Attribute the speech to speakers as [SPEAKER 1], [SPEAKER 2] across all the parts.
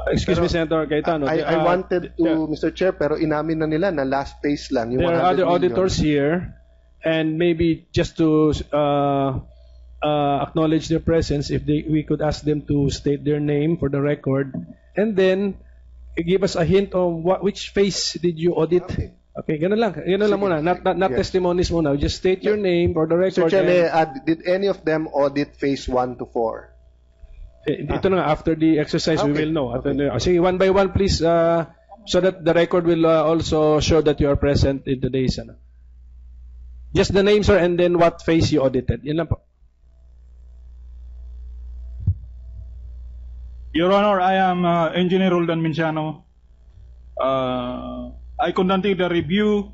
[SPEAKER 1] Excuse me, Senator Cayetano.
[SPEAKER 2] I wanted to, Mr. Chair, pero inamin na nila na last phase lang. Yung
[SPEAKER 1] There are
[SPEAKER 2] 100
[SPEAKER 1] other
[SPEAKER 2] million.
[SPEAKER 1] auditors here, and maybe just to acknowledge their presence, if we could ask them to state their name for the record, and then give us a hint on which phase did you audit. Okay, ganun lang muna. Not
[SPEAKER 2] Yes.
[SPEAKER 1] testimonies muna. Just state your name for the
[SPEAKER 2] Mr.
[SPEAKER 1] record.
[SPEAKER 2] Chair, may I add, did any of them audit phase 1 to 4?
[SPEAKER 1] Ito na nga, after the exercise, we
[SPEAKER 2] Okay.
[SPEAKER 1] will know.
[SPEAKER 2] Okay.
[SPEAKER 1] Sige, one by one, please, so that the record will also show that you are present in today's. Just the name, sir, and then what phase you audited. Yan lang po.
[SPEAKER 3] Your Honor, I am Engineer Roldan Minciano. I conducted a review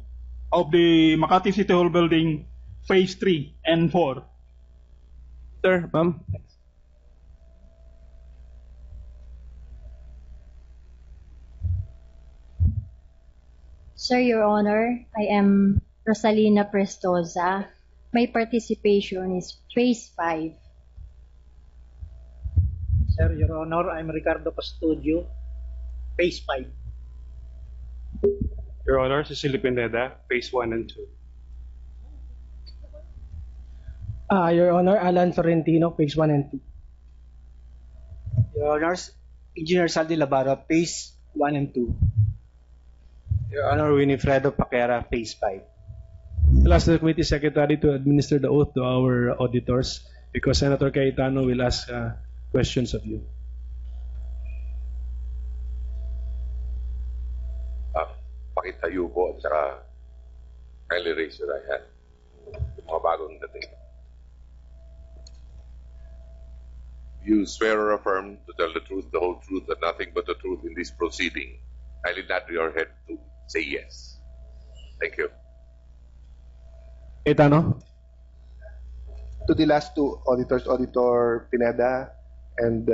[SPEAKER 3] of the Makati City Hall building, phase 3 and 4.
[SPEAKER 1] Sir, ma'am.
[SPEAKER 4] Sir, Your Honor, I am Rosalina Prestosa. My participation is phase 5.
[SPEAKER 5] Sir, Your Honor, I'm Ricardo Custodio, phase 5.
[SPEAKER 6] Your Honor, Cecily Pineda, phase 1 and 2.
[SPEAKER 7] Your Honor, Alan Sorrentino, phase 1 and 2.
[SPEAKER 5] Your Honors, Engineer Saldi Labara, phase 1 and 2.
[SPEAKER 8] Your Honor, Winifredo Paquera, phase 5.
[SPEAKER 1] I'll ask the committee secretary to administer the oath to our auditors because Senator Cayetano will ask questions of you.
[SPEAKER 9] Pakitayo po at saka kindly raise your right hand. Yung mga bagong dating. You swear or affirm to tell the truth, the whole truth, and nothing but the truth in this proceeding. Kindly nod your head to say yes. Thank you.
[SPEAKER 1] Cayetano?
[SPEAKER 2] To the last two auditors, Auditor Pineda and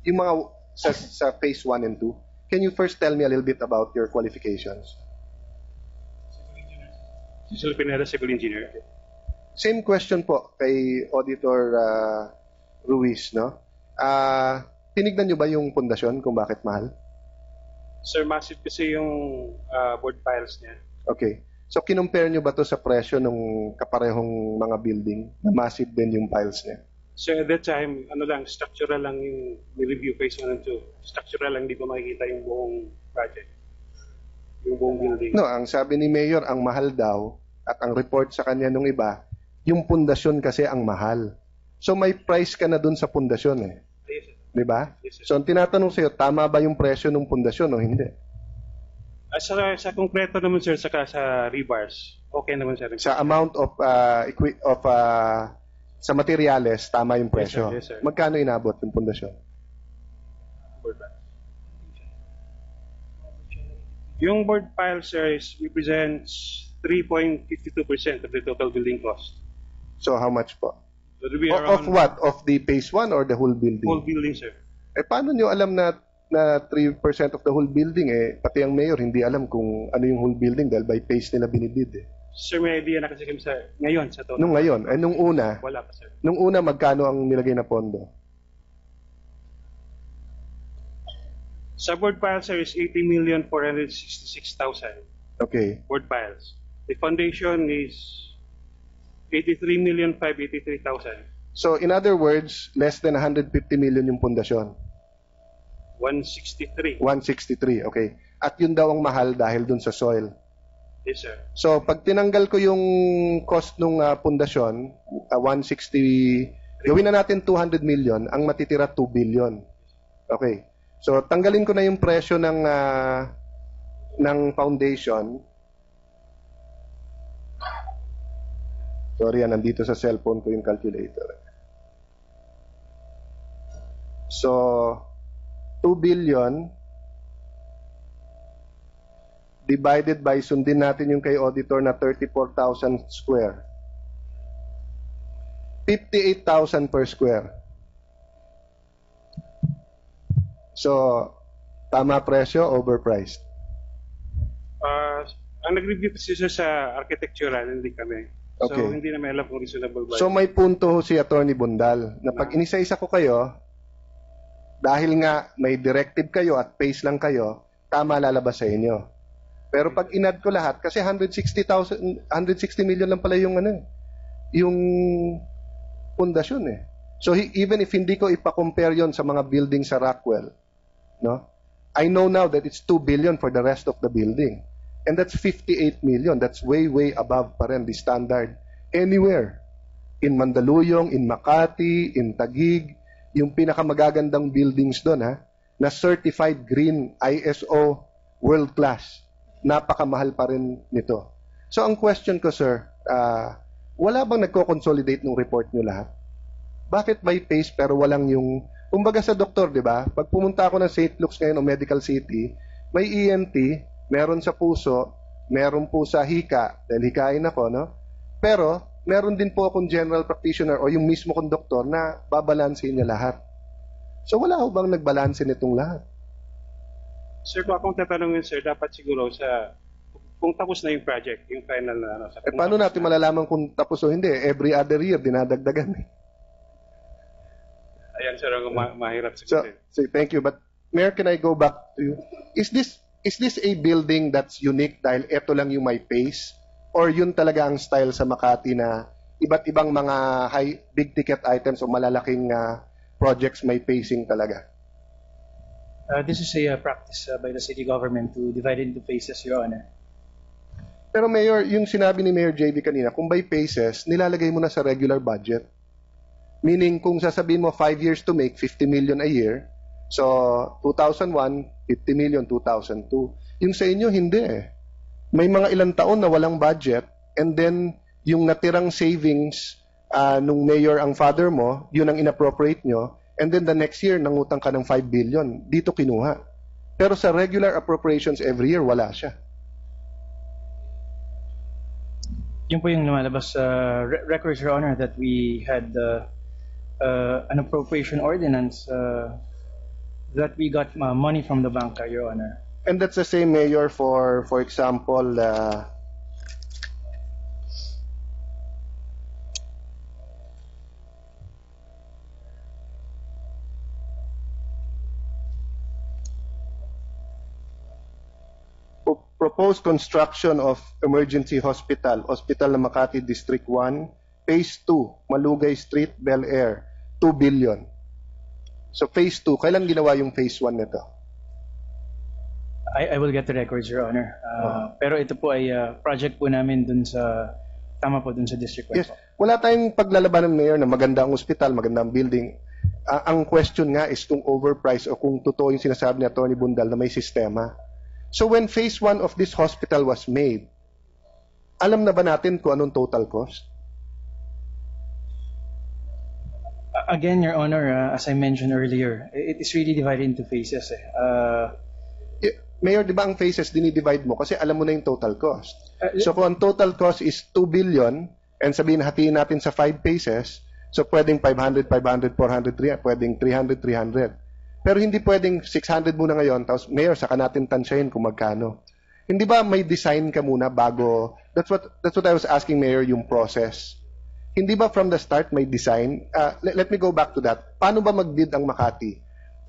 [SPEAKER 2] yung mga sa phase 1 and 2, can you first tell me a little bit about your qualifications?
[SPEAKER 6] Cecily Pineda, Civil Engineer.
[SPEAKER 2] Same question po kay Auditor Ruiz, no? Tinignan nyo ba yung pundasyon kung bakit mahal?
[SPEAKER 6] Sir, massive kasi yung board files niya.
[SPEAKER 2] Okay. So, kinumpare nyo ba to sa presyo ng kaparehong mga building na massive din yung piles niya?
[SPEAKER 6] So at that time, structural lang yung review phase 1 and 2. Structural lang, di ba makikita yung buong project? Yung buong building.
[SPEAKER 2] No, ang sabi ni Mayor, ang mahal daw, at ang report sa kanya nung iba, yung pundasyon kasi ang mahal. So may price ka na dun sa pundasyon eh.
[SPEAKER 6] Yes, sir.
[SPEAKER 2] Di ba?
[SPEAKER 6] Yes, sir.
[SPEAKER 2] So ang tinatanong sa'yo, tama ba yung presyo ng pundasyon o hindi?
[SPEAKER 6] Sa konkreto naman, sir, saka sa rebars, okay naman, sir.
[SPEAKER 2] Sa amount of, sa materyales, tama yung presyo.
[SPEAKER 6] Yes, sir.
[SPEAKER 2] Magkano inabot yung pundasyon?
[SPEAKER 6] Board file. Yung board file, sir, represents 3.52% of the total building cost.
[SPEAKER 2] So how much po?
[SPEAKER 6] So it will be
[SPEAKER 2] Of
[SPEAKER 6] around
[SPEAKER 2] what? Of the phase 1 or the whole building?
[SPEAKER 6] whole building, sir.
[SPEAKER 2] Eh, paano nyo alam na 3% of the whole building pati ang mayor hindi alam kung ano yung whole building dahil by phase nila binibid eh.
[SPEAKER 6] Sir, may idea na kasi kami sa ngayon sa total.
[SPEAKER 2] Nung ngayon, nung una,
[SPEAKER 6] Wala pa, sir.
[SPEAKER 2] nung una magkano ang nilagay na pondo?
[SPEAKER 6] Sa board file, sir, is 80,466,000
[SPEAKER 2] Okay.
[SPEAKER 6] board files. The foundation is 83,583,000.
[SPEAKER 2] So in other words, less than 150 million yung pundasyon.
[SPEAKER 6] 163.
[SPEAKER 2] 163, okay. At yun daw ang mahal dahil dun sa soil.
[SPEAKER 6] Yes, sir.
[SPEAKER 2] So pag tinanggal ko yung cost ng pundasyon, 160, gawin na natin 200 million, ang matitira 2 billion. Okay. So tanggalin ko na yung presyo ng foundation. Sorry, nandito sa cellphone ko yung calculator. So 2 billion divided by, sundin natin yung kay auditor na 34,000 square. 58,000 per square. So, tama presyo, overpriced.
[SPEAKER 6] Ang nag-review kasi siya sa architectural, hindi kami. So,
[SPEAKER 2] Okay.
[SPEAKER 6] hindi na may alam kung reasonable ba.
[SPEAKER 2] So, may punto si Attorney Bundal na pag inisa-isa ko kayo, dahil nga may directive kayo at pace lang kayo, tama lalabas sa inyo. Pero pag inad ko lahat, kasi 160 million lang pala yung yung pundasyon eh. So even if hindi ko ipa-compare yon sa mga building sa Rockwell, no? I know now that it's 2 billion for the rest of the building. And that's 58 million. That's way, way above pa rin the standard anywhere. In Mandaluyong, in Makati, in Taguig, yung pinakamagagandang buildings doon, na certified green ISO world class. Napakamahal pa rin nito. So ang question ko, sir, wala bang nagko-consolidate ng report nyo lahat? Bakit may pace pero walang yung... Kumbaga sa doktor, di ba? Pag pumunta ako ng St. Luke's ngayon o Medical City, may ENT, meron sa puso, meron po sa hika, dahil hikain ako, no? Pero, meron din po akong general practitioner o yung mismo kong doktor na babalansin niya lahat. So, wala ho bang nagbalansin itong lahat?
[SPEAKER 6] Sir, kung akong tatanungin, sir, dapat siguro sa kung tapos na yung project, yung final na
[SPEAKER 2] paano natin malalaman kung tapos o hindi? Every other year, dinadagdagan.
[SPEAKER 6] Ayan, sir, ang mahirap
[SPEAKER 2] So, thank you. But, Mayor, can I go back to you? Is this a building that's unique dahil eto lang yung may pace? Or yun talaga ang style sa Makati na iba't ibang mga big ticket items o malalaking projects may pacing talaga?
[SPEAKER 10] This is a practice by the city government to divide into phases, Your Honor.
[SPEAKER 2] Pero Mayor, yung sinabi ni Mayor JB kanina, kung by phases, nilalagay mo na sa regular budget. Meaning, kung sasabihin mo 5 years to make 50 million a year, so 2001, 50 million, 2002. Yung sa inyo, hindi eh. May mga ilang taon na walang budget, and then yung natirang savings nung mayor ang father mo, yun ang inappropriate nyo, and then the next year, nangutang ka ng 5 billion. Dito kinuha. Pero sa regular appropriations every year, wala siya.
[SPEAKER 10] Yun po yung lumalabas sa records, Your Honor, that we had an appropriation ordinance that we got money from the bank, Your Honor.
[SPEAKER 2] And that's the same, Mayor, for example, proposed construction of emergency hospital na Makati District 1, Phase 2, Malugay Street, Bel Air, 2 billion. So Phase 2, kailan ginawa yung Phase 1 nito?
[SPEAKER 10] I will get the records, Your Honor. Pero ito po ay project po namin dun sa, tama po dun sa District 1
[SPEAKER 2] Yes.
[SPEAKER 10] po.
[SPEAKER 2] Wala tayong paglalaban ng mayor na maganda ang ospital, maganda ang building. Ang question nga is kung overpriced o kung totoo yung sinasabi ni Atty. Bundal na may sistema. So when Phase 1 of this hospital was made, alam na ba natin kung anong total cost?
[SPEAKER 10] Again, Your Honor, as I mentioned earlier, it is really divided into phases.
[SPEAKER 2] Mayor, di ba ang phases dinidivide mo kasi alam mo na yung total cost. So kung ang total cost is 2 billion and sabihin hatiin natin sa 5 phases, so pwedeng 500, 500, 400, 300, pwedeng 300, 300. Pero hindi pwedeng 600 muna ngayon, tapos Mayor, saka natin tansyahin kung magkano. Hindi ba may design ka muna bago, that's what I was asking, Mayor, yung process. Hindi ba from the start may design? Let me go back to that. Paano ba mag-bid ang Makati?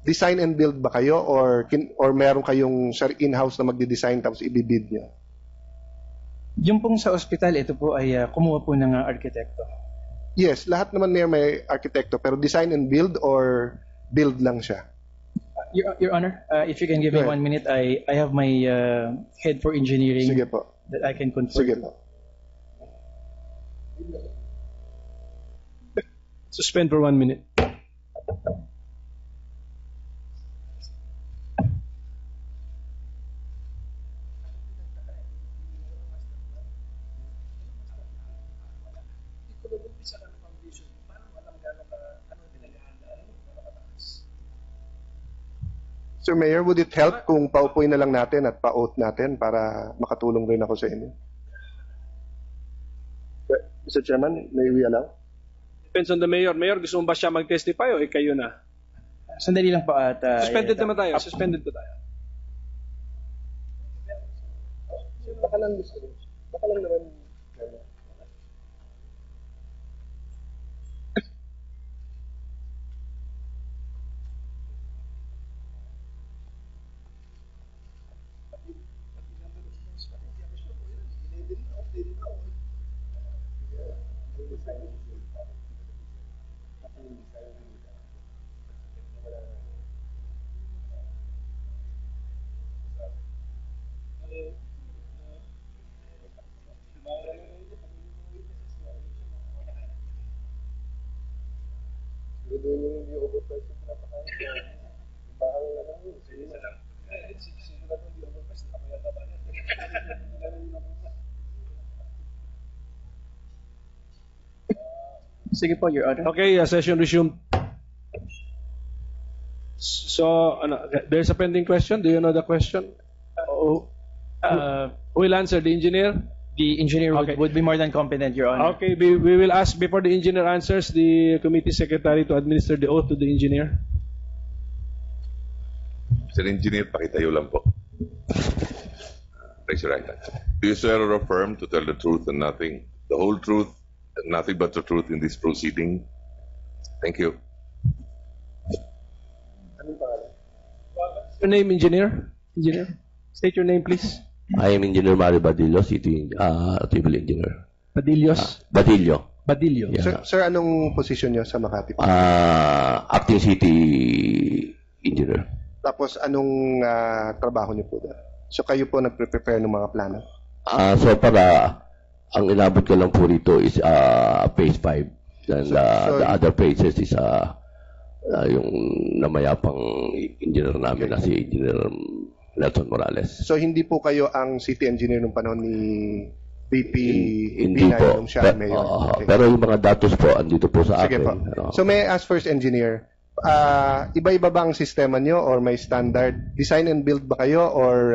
[SPEAKER 2] Design and build ba kayo or meron kayong in-house na magdi-design tapos i-bid nyo?
[SPEAKER 10] Yung pong sa ospital, ito po ay kumuha po ng arkitekto.
[SPEAKER 2] Yes, lahat naman may arkitekto, pero design and build or build lang siya?
[SPEAKER 10] Your Honor, if you can give me 1 minute, I have my head for engineering.
[SPEAKER 2] Sige po.
[SPEAKER 10] That I can confirm.
[SPEAKER 2] Sige po.
[SPEAKER 1] Suspend for 1 minute.
[SPEAKER 2] Sir Mayor, would it help kung paupuin na lang natin at pa-oath natin para makatulong rin ako sa inyo? Mr. Chairman, may we allow?
[SPEAKER 1] Depends on the mayor. Mayor, gusto mo ba siya mag-testify o kayo na?
[SPEAKER 10] Sandali lang po at...
[SPEAKER 1] Suspended naman tayo. Suspended po tayo.
[SPEAKER 2] Baka lang naman.
[SPEAKER 10] Sige po, Your Honor.
[SPEAKER 1] Okay, session resumed. So, there's a pending question. Do you know the question? Who will answer? The engineer?
[SPEAKER 10] The engineer
[SPEAKER 1] Okay.
[SPEAKER 10] would be more than competent, Your Honor.
[SPEAKER 1] Okay, we will ask, before the engineer answers, the committee secretary to administer the oath to the engineer.
[SPEAKER 9] Mr. Engineer, pakitayo lang po. Raise your right hand. Do you swear or affirm to tell the truth and nothing, the whole truth, and nothing but the truth in this proceeding? Thank you.
[SPEAKER 1] Your name, engineer? Engineer? State your name, please.
[SPEAKER 11] I am Engineer Mario Badillo, City Civil Engineer.
[SPEAKER 1] Badillos?
[SPEAKER 11] Badillo.
[SPEAKER 1] Badillo.
[SPEAKER 11] Yeah.
[SPEAKER 2] Sir, anong posisyon nyo sa Makati?
[SPEAKER 11] Acting City Engineer.
[SPEAKER 2] Tapos, anong trabaho nyo po doon? So, kayo po nagpre-prepare ng mga plano?
[SPEAKER 11] So, ang inabot ko lang po rito is phase 5. And the other phases is yung namayapang engineer namin na si Engineer Nelson Morales.
[SPEAKER 2] So, hindi po kayo ang city engineer nung panahon ni BP
[SPEAKER 11] Hindi
[SPEAKER 2] Binay
[SPEAKER 11] po.
[SPEAKER 2] nung siya mayor? Okay.
[SPEAKER 11] Pero yung mga datos po, andito po sa
[SPEAKER 2] Sige
[SPEAKER 11] akin.
[SPEAKER 2] po. So, may I ask first, engineer, iba-iba ba ang sistema nyo or may standard? Design and build ba kayo or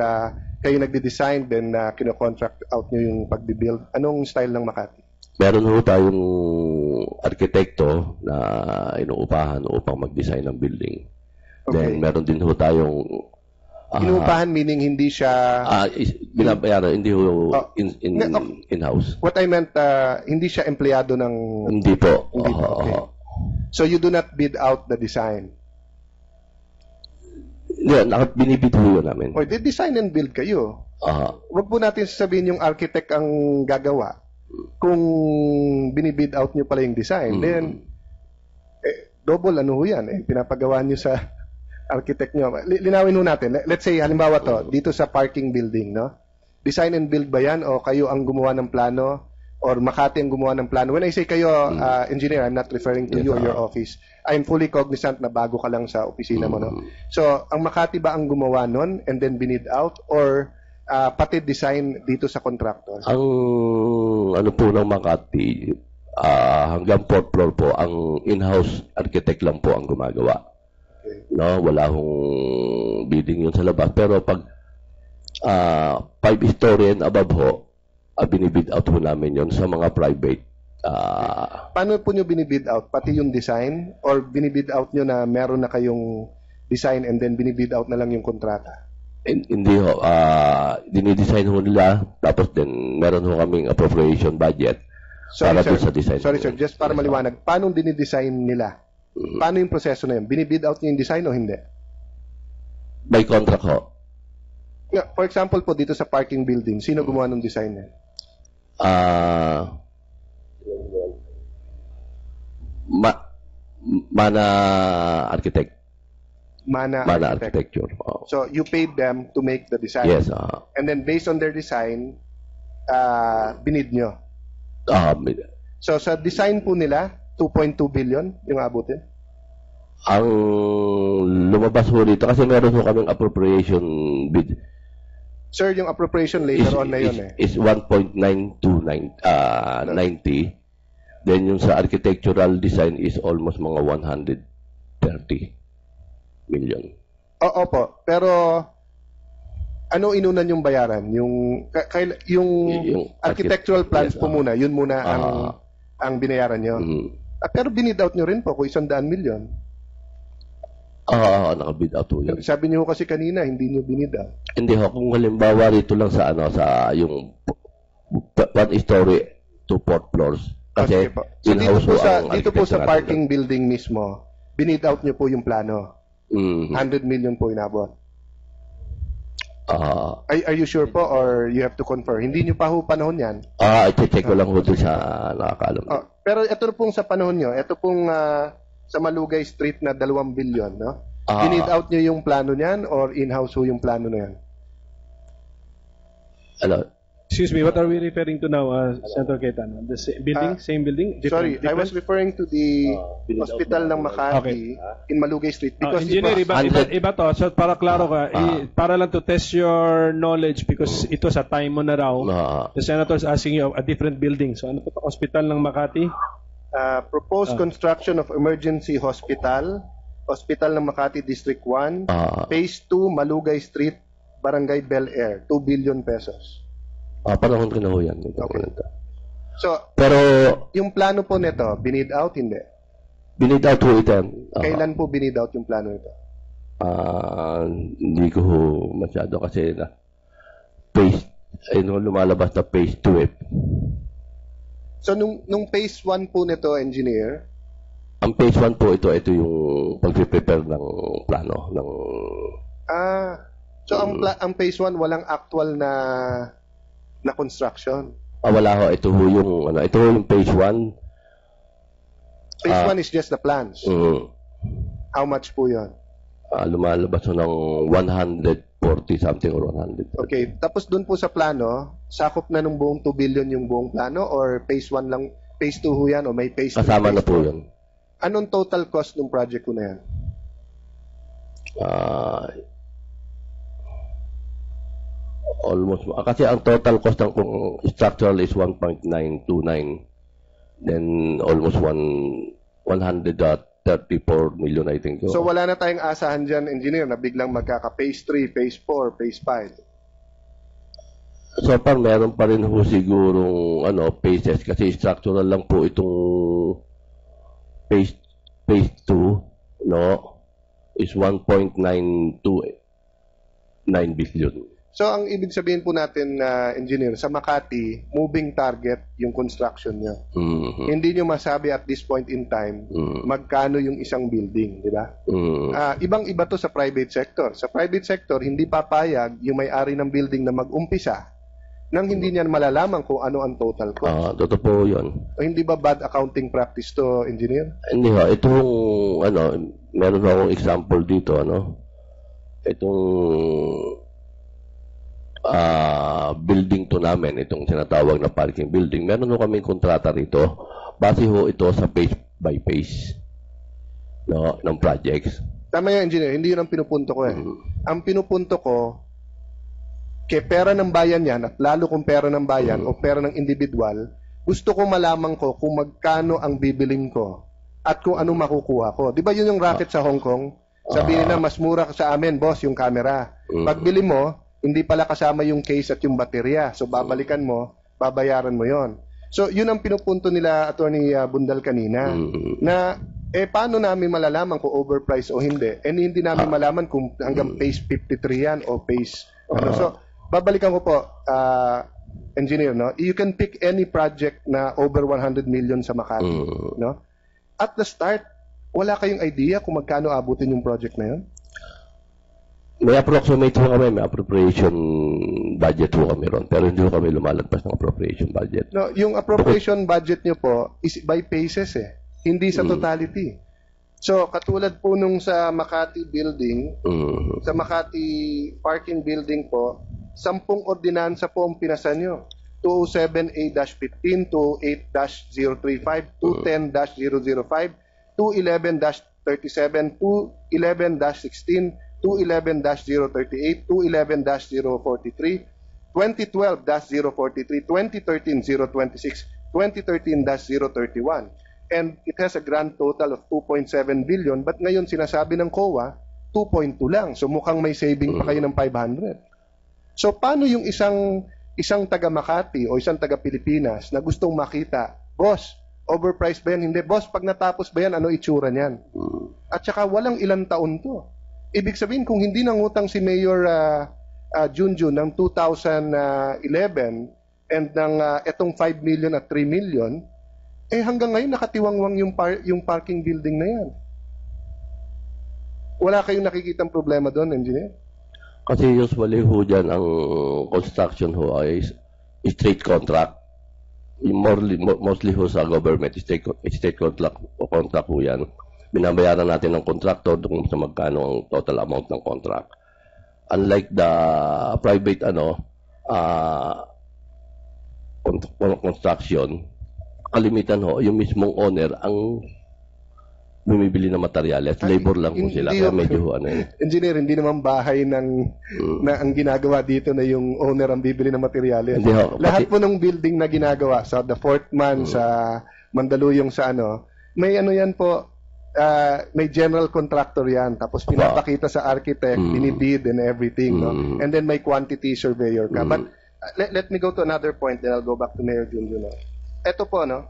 [SPEAKER 2] kayo nagde-design then kino-contract out nyo yung pagbe-build? Anong style ng Makati?
[SPEAKER 11] Meron ho tayong arkitekto na inuupahan upang mag-design ng building.
[SPEAKER 2] Okay.
[SPEAKER 11] Then meron din ho tayong
[SPEAKER 2] Inuupahan meaning hindi siya...
[SPEAKER 11] binabayaran, hindi ho in-house.
[SPEAKER 2] What I meant, hindi siya empleyado ng...
[SPEAKER 11] Hindi po.
[SPEAKER 2] Hindi po, okay. So you do not bid out the design?
[SPEAKER 11] Yeah, binibid ho yun namin.
[SPEAKER 2] Or design and build kayo? Wag po natin sasabihin yung architect ang gagawa. Kung binibid out nyo pala yung design, then double ano ho yan, pinapagawa nyo sa architect nyo. Linawin ho natin. Let's say, halimbawa to, dito sa parking building, no? Design and build ba yan o kayo ang gumawa ng plano or Makati ang gumawa ng plano? When I say kayo, engineer, I'm not referring to you or your office. I'm fully cognizant na bago ka lang sa opisina mo, no? So, ang Makati ba ang gumawa nun and then binid out or pati design dito sa contractor?
[SPEAKER 11] Ang ano po ng Makati, hanggang 4th floor po, ang in-house architect lang po ang gumagawa. Okay. No, wala hong bidding yun sa labas. Pero pag 5 story and above ho, binibid out po namin yun sa mga private.
[SPEAKER 2] Paano po nyo binibid out? Pati yung design? Or binibid out nyo na meron na kayong design and then binibid out na lang yung kontrata?
[SPEAKER 11] Hindi ho. Dinidesign ho nila. Tapos din, meron ho kaming appropriation budget para doon sa design.
[SPEAKER 2] Sorry sir, just para maliwanag. Paano dinidesign nila? Paano yung proseso na yun? Binibid out nyo yung design o hindi?
[SPEAKER 11] By contract ho.
[SPEAKER 2] Yeah, for example po, dito sa parking building, sino gumawa ng design na?
[SPEAKER 11] Mana Architect.
[SPEAKER 2] Mana
[SPEAKER 11] Architecture.
[SPEAKER 2] So, you paid them to make the design?
[SPEAKER 11] Yes.
[SPEAKER 2] And then, based on their design, binid nyo? So, sa design po nila, 2.2 billion yung abutin?
[SPEAKER 11] Ang lumabas ho dito, kasi meron ho kaming appropriation bid.
[SPEAKER 2] Sir, yung appropriation later on na yun
[SPEAKER 11] is 1.92990. Then yung sa architectural design is almost mga 130 million.
[SPEAKER 2] Opo, pero ano inunan yung bayaran? Yung architectural plans po muna, yun muna ang binayaran nyo. Pero binid out nyo rin po kung 100 million.
[SPEAKER 11] Nakabid out po yun.
[SPEAKER 2] Sabi niyo kasi kanina, hindi niyo binid out.
[SPEAKER 11] Hindi ho, kung halimbawa rito lang sa yung 1 story to 4 floors. Kasi
[SPEAKER 2] so dito po sa parking building mismo, binid out nyo po yung plano. 100 million po inabot. Are you sure po or you have to confirm? Hindi nyo pa ho panahon yan?
[SPEAKER 11] I-check ko lang ho doon sa nakakaalam.
[SPEAKER 2] Pero ito pong sa panahon nyo, ito pong sa Malugay Street na 2 billion, no? Binid out nyo yung plano niyan or in-house ho yung plano na yan?
[SPEAKER 1] Excuse me, what are we referring to now, Senator Cayetano? The building? Same building?
[SPEAKER 2] Sorry, I was referring to the hospital ng Makati in Malugay Street. Because
[SPEAKER 1] engineer, iba to. So, para klaro ka, para lang to test your knowledge because ito sa time mo na raw, the senator is asking you a different building. So, ano to? Hospital ng Makati?
[SPEAKER 2] Proposed construction of emergency hospital ng Makati District 1, Phase 2, Malugay Street, Barangay Bel Air, 2 billion pesos.
[SPEAKER 11] Panahon ko na ho yan.
[SPEAKER 2] Okay. So,
[SPEAKER 11] pero
[SPEAKER 2] yung plano po nito, binid out, hindi?
[SPEAKER 11] Binid out ho ito.
[SPEAKER 2] Kailan po binid out yung plano nito?
[SPEAKER 11] Hindi ko ho masyado kasi na phase, lumalabas na phase 2 eh.
[SPEAKER 2] So, nung phase 1 po nito, engineer?
[SPEAKER 11] Ang phase 1 po, ito yung pag-prepare ng plano.
[SPEAKER 2] So, ang phase 1, walang actual na construction?
[SPEAKER 11] Wala ho. Ito yung phase 1.
[SPEAKER 2] Phase 1 is just the plans? How much po yun?
[SPEAKER 11] Lumalabas ho ng 140 something or 100.
[SPEAKER 2] Okay. Tapos dun po sa plano, sakop na ng buong 2 billion yung buong plano or phase 1 lang, phase 2 ho yan o may phase 3?
[SPEAKER 11] Kasama na po yun.
[SPEAKER 2] Anong total cost ng project ko na yan?
[SPEAKER 11] Almost. Kasi ang total cost ng structural is 1.929. Then almost 134 million, I think.
[SPEAKER 2] So wala na tayong asahan dyan, engineer, na biglang magkaka-phase 3, phase 4, phase 5?
[SPEAKER 11] So far, meron pa rin ho sigurong phases kasi structural lang po itong phase 2, is 1.929 billion.
[SPEAKER 2] So ang ibig sabihin po natin, engineer, sa Makati, moving target yung construction nyo. Hindi nyo masabi at this point in time magkano yung isang building, di ba? Ibang-iba to sa private sector. Sa private sector, hindi papayag yung may-ari ng building na mag-umpisa nang hindi niyan malalaman kung ano ang total cost.
[SPEAKER 11] Totoo po yun.
[SPEAKER 2] Hindi ba bad accounting practice to, engineer?
[SPEAKER 11] Hindi ho. Itong, meron akong example dito, itong building to namin, itong tinatawag na parking building, meron ho kaming kontrata rito. Base ho ito sa phase by phase ng projects.
[SPEAKER 2] Tama yung engineer, hindi yun ang pinupunto ko eh. Ang pinupunto ko, kaya pera ng bayan yan, at lalo kung pera ng bayan o pera ng individual, gusto ko malaman ko kung magkano ang bibiling ko at kung ano makukuha ko. Di ba yun yung racket sa Hong Kong? Sabihin na mas mura sa amin, boss, yung camera. Pagbili mo, hindi pala kasama yung case at yung baterya. So, babalikan mo, babayaran mo yon. So, yun ang pinupunto nila, Attorney Bundal kanina, na, paano namin malalaman kung overpriced o hindi? Hindi namin malaman kung hanggang phase 53 yan o phase, So, babalikan ko po, engineer, you can pick any project na over 100 million sa Makati, At the start, wala kayong idea kung magkano abutin yung project na yun?
[SPEAKER 11] May approximate ho kami, may appropriation budget ho kami ron. Pero hindi ho kami lumalagpas ng appropriation budget.
[SPEAKER 2] No, yung appropriation budget nyo po is by phases hindi sa totality. So, katulad po nung sa Makati building, sa Makati parking building po, 10 ordinansa po ang pinasan nyo. 207A-15, 28-035, 210-005, 211-37, 211-16, 211-038, 211-043, 2012-043, 2013-026, 2013-031. And it has a grand total of 2.7 billion, but ngayon sinasabi ng COA, 2.2 lang. So mukhang may saving pa kayo ng 500. So paano yung isang taga Makati o isang taga Pilipinas na gustong makita, boss, overpriced ba yan? Hindi. Boss, pag natapos ba yan, ano itsura niyan? At saka walang ilang taon to. Ibig sabihin, kung hindi nangutang si Mayor Junjun ng 2011 and ng etong 5 million at 3 million, hanggang ngayon nakatiwangwang yung parking building na yan. Wala kayong nakikitang problema doon, engineer?
[SPEAKER 11] Kasi usually ho dyan, ang construction ho ay straight contract. Mostly ho sa government, state contract ho yan. Binabayaran natin ng contractor kung sa magkano ang total amount ng contract. Unlike the private construction, kalimitan ho, yung mismong owner ang bumibili ng materyales. Labor lang po sila. Kaya medyo
[SPEAKER 2] engineer, hindi naman bahay na ang ginagawa dito na yung owner ang bibili ng materyales. Lahat po ng building na ginagawa, sa the fourth man, sa Mandaluyong sa ano. May ano yan po, may general contractor yan. Tapos pinapakita sa architect, binibid and everything. No? And then may quantity surveyor ka. But let me go to another point, then I'll go back to Mayor Junjun. No? Ito po, no?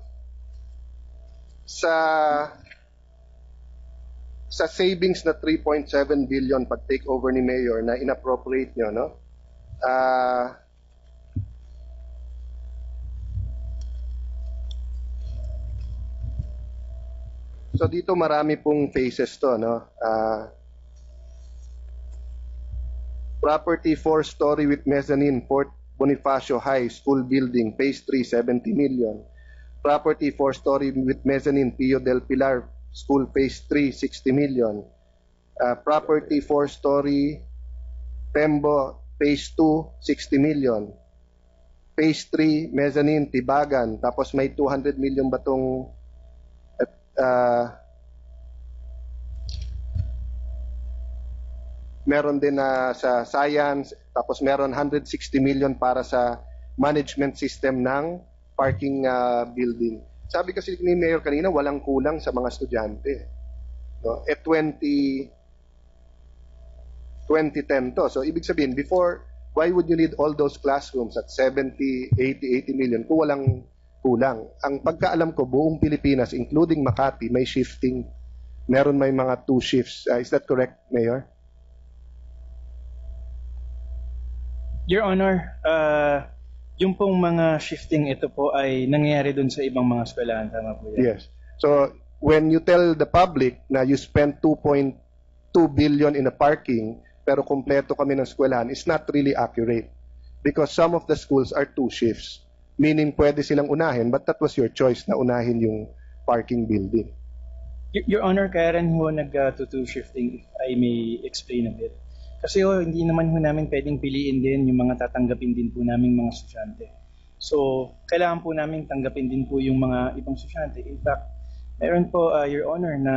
[SPEAKER 2] Sa savings na 3.7 billion pag take over ni Mayor na inappropriate nyo, no? So dito marami pong phases to, no? Property 4-story with mezzanine, Port Bonifacio High School Building, Phase 3, 70 million. Property 4-story with mezzanine, Pio del Pilar School Phase 3, 60 million. Property 4-story, Tembo Phase 2, 60 million. Phase 3, mezzanine, Tibagan. Tapos may 200 million ba itong meron din na sa science, tapos meron 160 million para sa management system ng parking building. Sabi kasi ni Mayor kanina, walang kulang sa mga estudyante. No? 2010 to. So ibig sabihin, before, why would you need all those classrooms at 70, 80 million kung walang kulang? Ang pagkaalam ko, buong Pilipinas, including Makati, may shifting. Meron may mga 2 shifts. Is that correct, Mayor?
[SPEAKER 10] Your Honor, yung pong mga shifting ito po ay nangyayari dun sa ibang mga eskwelahan. Tama po yan?
[SPEAKER 2] Yes. So, when you tell the public na you spent 2.2 billion in a parking, pero kompleto kami ng eskwelahan, it's not really accurate. Because some of the schools are 2 shifts. Meaning, pwede silang unahin, but that was your choice na unahin yung parking building.
[SPEAKER 10] Your Honor, kaya rin ho nag-2 shifting, if I may explain a bit. Kasi hindi naman ho namin pwedeng piliin din yung mga tatanggapin din po naming mga estudyante. So, kailangan po namin tanggapin din po yung mga ibang estudyante. In fact, meron po, Your Honor, na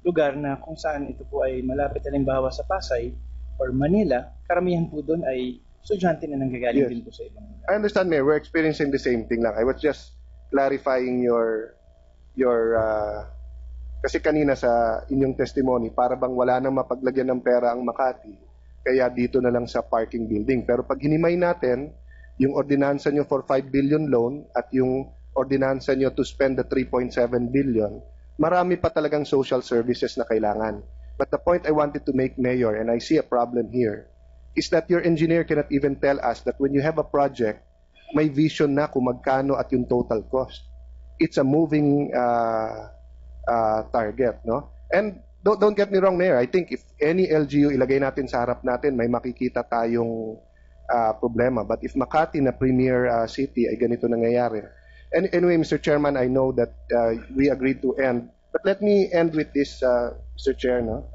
[SPEAKER 10] lugar na kung saan ito po ay malapit halimbawa sa Pasay or Manila, karamihan po doon ay estudyante na nanggagaling din po sa ibang lugar.
[SPEAKER 2] I understand, Mayor. We're experiencing the same thing lang. I was just clarifying your kasi kanina sa inyong testimony, para bang wala nang mapaglagyan ng pera ang Makati, kaya dito na lang sa parking building. Pero pag hinimay natin, yung ordinansa nyo for 5 billion loan at yung ordinansa nyo to spend the 3.7 billion, marami pa talagang social services na kailangan. But the point I wanted to make, Mayor, and I see a problem here, is that your engineer cannot even tell us that when you have a project, may vision na kung magkano at yung total cost. It's a moving target, no? And don't get me wrong, Mayor. I think if any LGU ilagay natin sa harap natin, may makikita tayong problema. But if Makati na premier city ay ganito nangyayari. And anyway, Mr. Chairman, I know that we agreed to end. But let me end with this, Mr. Chair, no?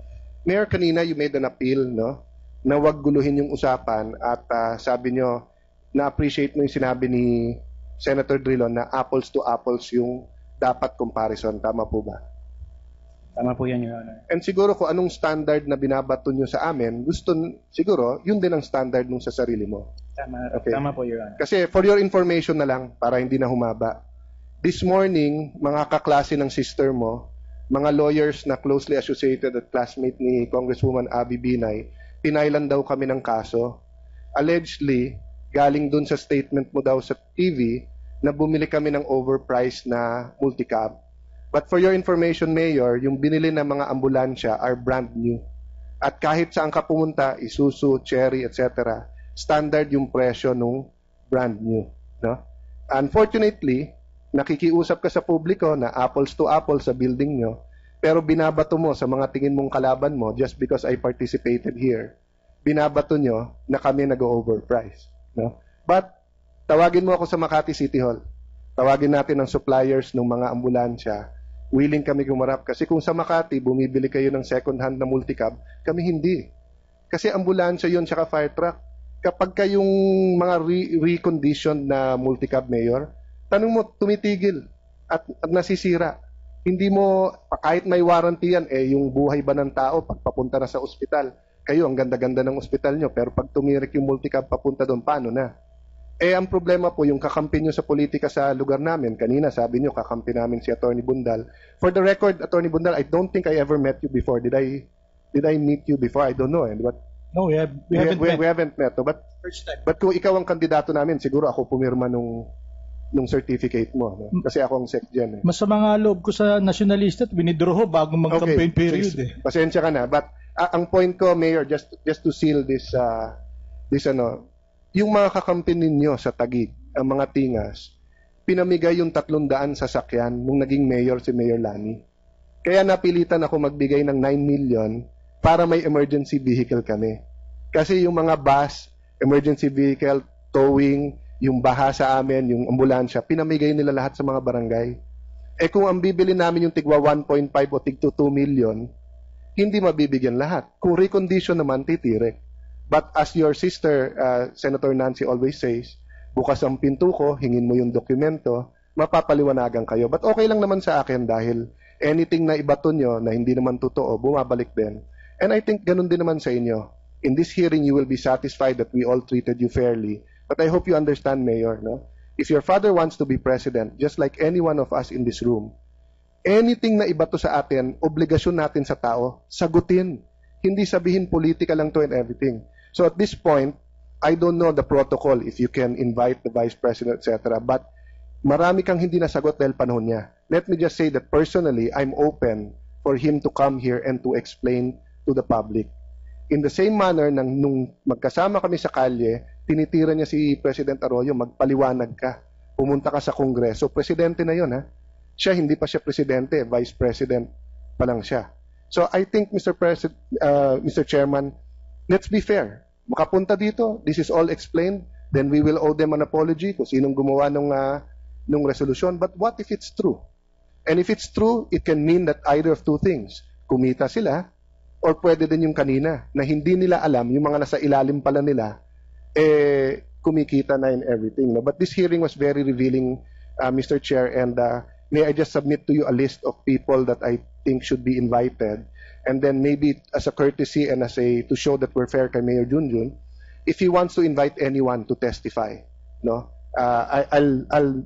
[SPEAKER 2] Mayor, kanina you made an appeal, no? Na wag guluhin yung usapan at sabi nyo, na-appreciate mo yung sinabi ni Senator Drilon na apples to apples yung dapat comparison. Tama po ba?
[SPEAKER 10] Tama po yan, Your Honor.
[SPEAKER 2] And siguro kung anong standard na binabato nyo sa amin, siguro, yun din ang standard nung sa sarili mo.
[SPEAKER 10] Tama,
[SPEAKER 2] okay.
[SPEAKER 10] Tama po, Your Honor.
[SPEAKER 2] Kasi for your information na lang, para hindi na humaba, this morning, mga kaklase ng sister mo, mga lawyers na closely associated at classmate ni Congresswoman Abby Binay, pinailan daw kami ng kaso. Allegedly, galing dun sa statement mo daw sa TV, na bumili kami ng overpriced na multicab. But for your information, Mayor, yung binili ng mga ambulansya are brand new. At kahit saan ka pumunta, Isuzu, Chery, etc., standard yung presyo nung brand new. No? Unfortunately, nakikiusap ka sa publiko na apples to apples sa building nyo, pero binabato mo sa mga tingin mong kalaban mo just because I participated here. Binabato nyo na kami nag-overprice. No? But tawagin mo ako sa Makati City Hall. Tawagin natin ang suppliers ng mga ambulansya. Willing kami gumarap. Kasi kung sa Makati, bumibili kayo ng second-hand na multicab, kami hindi. Kasi ambulansya yun tsaka fire truck. Kapag kayong mga reconditioned na multicab, Mayor, tanong mo, tumitigil at nasisira. Hindi mo, kahit may warranty yan, yung buhay ba ng tao, pagpapunta na sa ospital, kayo, ang ganda-ganda ng ospital nyo, pero pag tumirik yung multicab papunta doon, paano na? Ang problema po, yung kakampi nyo sa politika sa lugar namin, kanina sabi nyo, kakampi namin si Attorney Bundal. For the record, Attorney Bundal, I don't think I ever met you before. Did I meet you before? I don't know. But
[SPEAKER 5] No, we
[SPEAKER 2] haven't met. But
[SPEAKER 5] First time.
[SPEAKER 2] kung ikaw ang kandidato namin, siguro ako pumirma nung certificate mo. No? Kasi ako ang SecGen.
[SPEAKER 5] Mas sa mga loob ko sa nationalista at winidraw ho bago mag-campaign period.
[SPEAKER 2] So, pasensya ka na. But ang point ko, Mayor, just to seal this yung mga kakampi ninyo sa Taguig, ang mga tingas, pinamigay yung 300 sasakyan nung naging mayor si Mayor Lani. Kaya napilitan ako magbigay ng 9 million para may emergency vehicle kami. Kasi yung mga bus, emergency vehicle, towing, yung baha sa amin, yung ambulansya, pinamigay nila lahat sa mga barangay. Kung ang bibili namin yung tigwa 1.5 o tigto 2 million, hindi mabibigyan lahat. Kung recondition naman, titire. But as your sister, Senator Nancy always says, bukas ang pinto ko, hingin mo yung dokumento, mapapaliwanagan kayo. But okay lang naman sa akin dahil anything na ibato nyo na hindi naman totoo, bumabalik din. And I think ganun din naman sa inyo. In this hearing, you will be satisfied that we all treated you fairly. But I hope you understand, Mayor, no? If your father wants to be president, just like any one of us in this room, anything na ibato sa atin, obligasyon natin sa tao, sagutin. Hindi sabihin politika lang to and everything. So at this point, I don't know the protocol if you can invite the Vice President, etc. But marami kang hindi nasagot dahil panahon niya. Let me just say that personally, I'm open for him to come here and to explain to the public. In the same manner, nung magkasama kami sa kalye, tinitira niya si President Arroyo, magpaliwanag ka. Pumunta ka sa Kongreso. Presidente na yun, ha? Siya, hindi pa siya presidente. Vice President pa lang siya. So I think, Mr. Chairman, let's be fair. Makapunta dito, this is all explained, then we will owe them an apology kung sinong gumawa nung resolution. But what if it's true? And if it's true, it can mean that either of two things. Kumita sila, or pwede din yung kanina, na hindi nila alam, yung mga nasa ilalim pala nila, kumikita na in everything. No? But this hearing was very revealing, Mr. Chair, and may I just submit to you a list of people that I think should be invited. And then maybe as a courtesy and to show that we're fair kay Mayor Junjun, if he wants to invite anyone to testify, no, I'll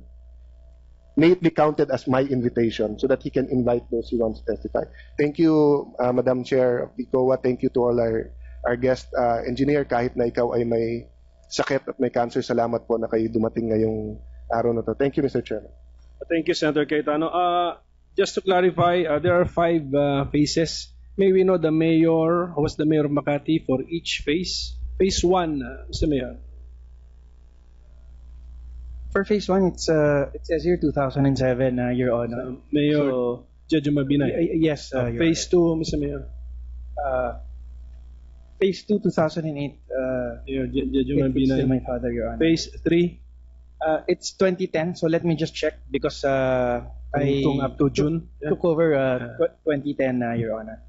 [SPEAKER 2] may it be counted as my invitation so that he can invite those who wants to testify. Thank you, Madam Chair of the COA. Thank you to all our guest engineer. Kahit na ikaw ay may sakit at may cancer, salamat po na kayo dumating ngayong araw na to. Thank you, Mr. Chairman.
[SPEAKER 1] Thank you, Senator Cayetano. Just to clarify, there are 5 phases. May we know the mayor, who was the mayor of Makati for each phase? Phase 1, Mr. Mayor.
[SPEAKER 10] For phase 1, it says here 2007, Your Honor.
[SPEAKER 1] Mayor Jojo Mabinay.
[SPEAKER 10] Yes.
[SPEAKER 1] Phase 2, Mr. Mayor.
[SPEAKER 10] Phase 2, 2008.
[SPEAKER 1] Mayor Jojo Mabinay.
[SPEAKER 10] Still my father, Your Honor.
[SPEAKER 1] Phase 3.
[SPEAKER 10] It's 2010, so let me just check because I
[SPEAKER 1] up to June
[SPEAKER 10] took over 2010, Your Honor.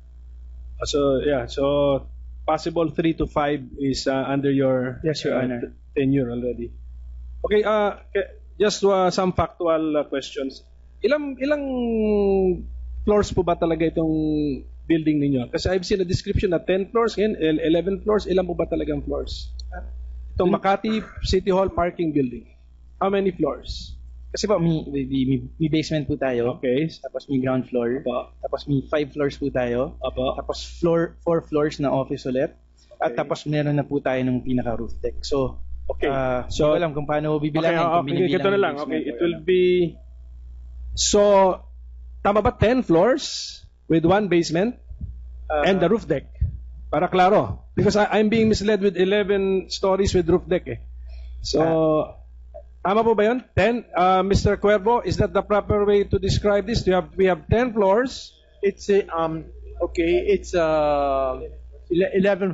[SPEAKER 1] So possible 3 to 5 is under your
[SPEAKER 10] Yes, Your Honor.
[SPEAKER 1] tenure already. Okay, just some factual questions. Ilang floors po ba talaga itong building ninyo? Kasi I've seen a description na 10 floors, 11 floors. Ilan po ba talagang floors? Itong Makati City Hall parking building. How many floors?
[SPEAKER 10] Kasi po, may basement po tayo.
[SPEAKER 1] Okay.
[SPEAKER 10] Tapos may ground floor.
[SPEAKER 1] Apo.
[SPEAKER 10] Tapos may 5 floors po tayo.
[SPEAKER 1] Apo.
[SPEAKER 10] Tapos 4 floors na office ulit. Okay. At tapos meron na po tayo ng pinaka-roof deck. So,
[SPEAKER 1] okay.
[SPEAKER 10] So, alam kung paano bibilangin.
[SPEAKER 1] Okay, ito na lang. Okay, it will be... So, tama ba 10 floors with 1 basement and the roof deck? Para klaro. Because I'm being misled with 11 stories with roof deck eh. So... Tama po ba yun? 10? Mr. Cuervo, is that the proper way to describe this? We have 10 floors.
[SPEAKER 12] It's 11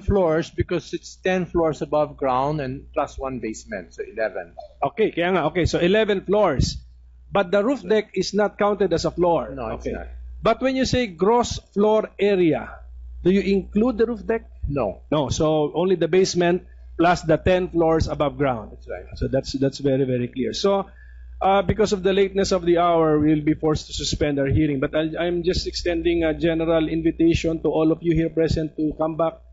[SPEAKER 12] floors because it's 10 floors above ground and plus 1 basement, so 11.
[SPEAKER 1] Okay, kaya nga. Okay, so 11 floors. But the roof deck is not counted as a floor.
[SPEAKER 12] No, it's not.
[SPEAKER 1] But when you say gross floor area, do you include the roof deck?
[SPEAKER 12] No.
[SPEAKER 1] No, so only the basement plus the 10 floors above ground.
[SPEAKER 12] That's right.
[SPEAKER 1] So that's very, very clear. So because of the lateness of the hour, we'll be forced to suspend our hearing. But I'm just extending a general invitation to all of you here present to come back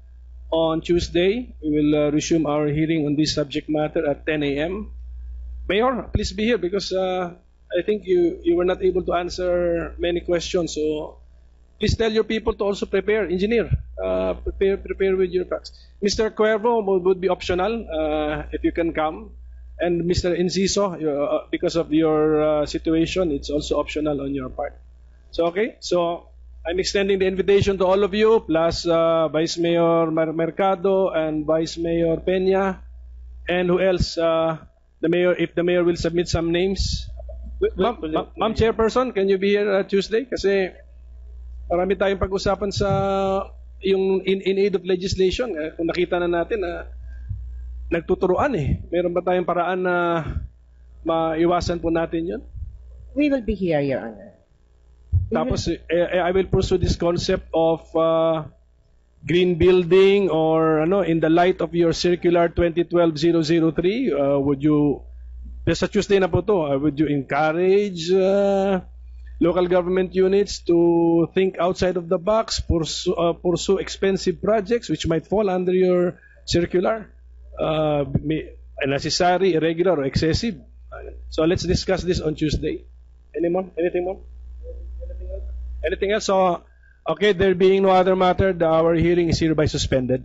[SPEAKER 1] on Tuesday. We will resume our hearing on this subject matter at 10 a.m. Mayor, please be here because I think you were not able to answer many questions. So please tell your people to also prepare. Engineer, prepare with your facts. Mr. Cuervo would be optional if you can come. And Mr. Inciso, because of your situation, it's also optional on your part. So, okay. So, I'm extending the invitation to all of you, plus Vice Mayor Mercado and Vice Mayor Peña. And who else? The mayor, if the mayor will submit some names. Ma'am Chairperson, can you be here Tuesday? Kasi marami tayong pag-usapan sa yung in aid of legislation. Kung nakita na natin na nagtuturuan Meron ba tayong paraan na maiwasan po natin yun?
[SPEAKER 13] We will be here, Your Honor.
[SPEAKER 1] Tapos, I will pursue this concept of green building or in the light of your circular 2012-003, would you, sa Tuesday na po to, would you encourage local government units to think outside of the box, pursue expensive projects which might fall under your circular? Unnecessary, irregular, or excessive. So let's discuss this on Tuesday. Anything more? Anything else? So, okay, there being no other matter, our hearing is hereby suspended.